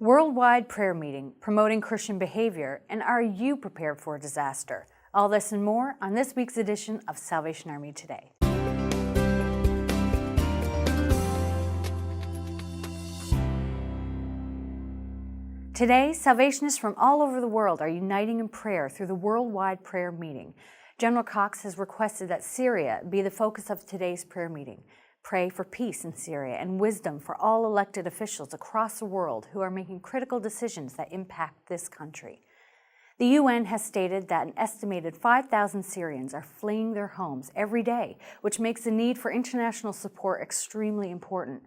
Worldwide prayer meeting promoting Christian behavior, and are you prepared for a disaster? All this and more on this week's edition of Salvation Army Today. Today, Salvationists from all over the world are uniting in prayer through the worldwide prayer meeting. General Cox has requested that Syria be the focus of today's prayer meeting. Pray for peace in Syria and wisdom for all elected officials across the world who are making critical decisions that impact this country. The UN has stated that an estimated 5,000 Syrians are fleeing their homes every day, which makes the need for international support extremely important.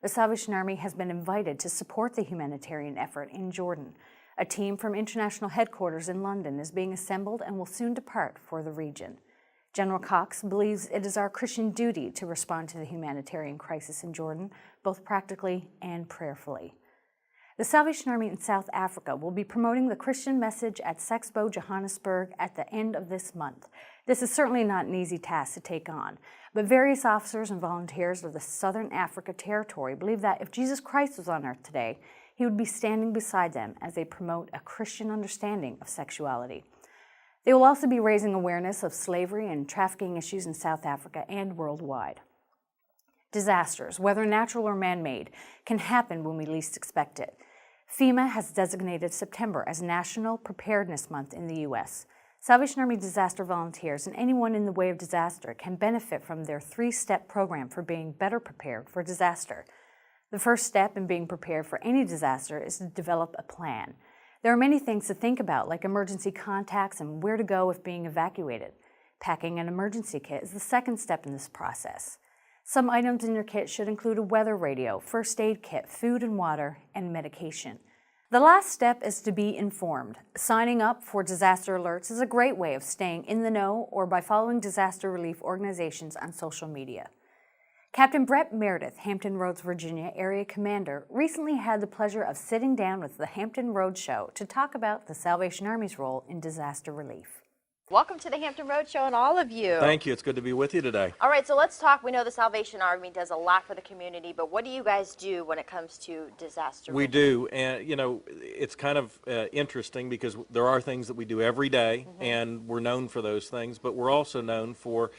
The Salvation Army has been invited to support the humanitarian effort in Jordan. A team from international headquarters in London is being assembled and will soon depart for the region. General Cox believes it is our Christian duty to respond to the humanitarian crisis in Jordan, both practically and prayerfully. The Salvation Army in South Africa will be promoting the Christian message at Sexpo Johannesburg at the end of this month. This is certainly not an easy task to take on, but various officers and volunteers of the Southern Africa Territory believe that if Jesus Christ was on earth today, he would be standing beside them as they promote a Christian understanding of sexuality. They will also be raising awareness of slavery and trafficking issues in South Africa and worldwide. Disasters, whether natural or man-made, can happen when we least expect it. FEMA has designated September as National Preparedness Month in the U.S. Salvation Army disaster volunteers and anyone in the way of disaster can benefit from their 3-step program for being better prepared for disaster. The first step in being prepared for any disaster is to develop a plan. There are many things to think about, like emergency contacts and where to go if being evacuated. Packing an emergency kit is the second step in this process. Some items in your kit should include a weather radio, first aid kit, food and water, and medication. The last step is to be informed. Signing up for disaster alerts is a great way of staying in the know, or by following disaster relief organizations on social media. Captain Brett Meredith, Hampton Roads, Virginia area commander, recently had the pleasure of sitting down with the Hampton Roads Show to talk about the Salvation Army's role in disaster relief. Welcome to the Hampton Roads Show, and all of you. Thank you. It's good to be with you today. All right, so let's talk. We know the Salvation Army does a lot for the community, but what do you guys do when it comes to disaster relief? We do, and you know, it's kind of interesting because there are things that we do every day, and we're known for those things, but we're also known for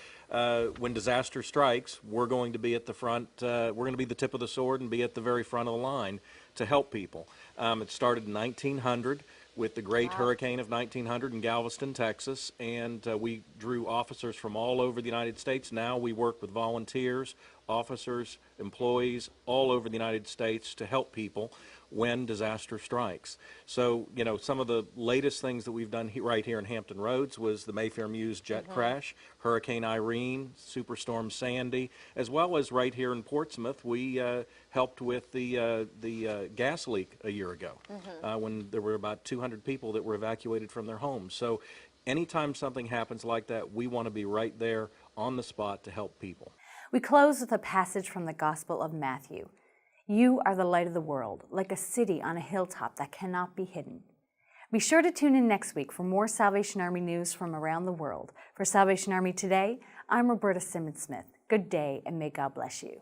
when disaster strikes, we're going to be at the front, we're going to be the tip of the sword and be at the very front of the line to help people. It started in 1900. With the great hurricane of 1900 in Galveston, Texas, and we drew officers from all over the United States. Now we work with volunteers, officers, employees all over the United States to help people when disaster strikes. So, you know, some of the latest things that we've done right here in Hampton Roads was the Mayfair Muse jet crash, Hurricane Irene, Superstorm Sandy, as well as right here in Portsmouth, we helped with the gas leak a year ago when there were about 200 people that were evacuated from their homes. So anytime something happens like that, we want to be right there on the spot to help people. We close with a passage from the Gospel of Matthew. You are the light of the world, like a city on a hilltop that cannot be hidden. Be sure to tune in next week for more Salvation Army news from around the world. For Salvation Army Today, I'm Roberta Simmons-Smith. Good day, and may God bless you.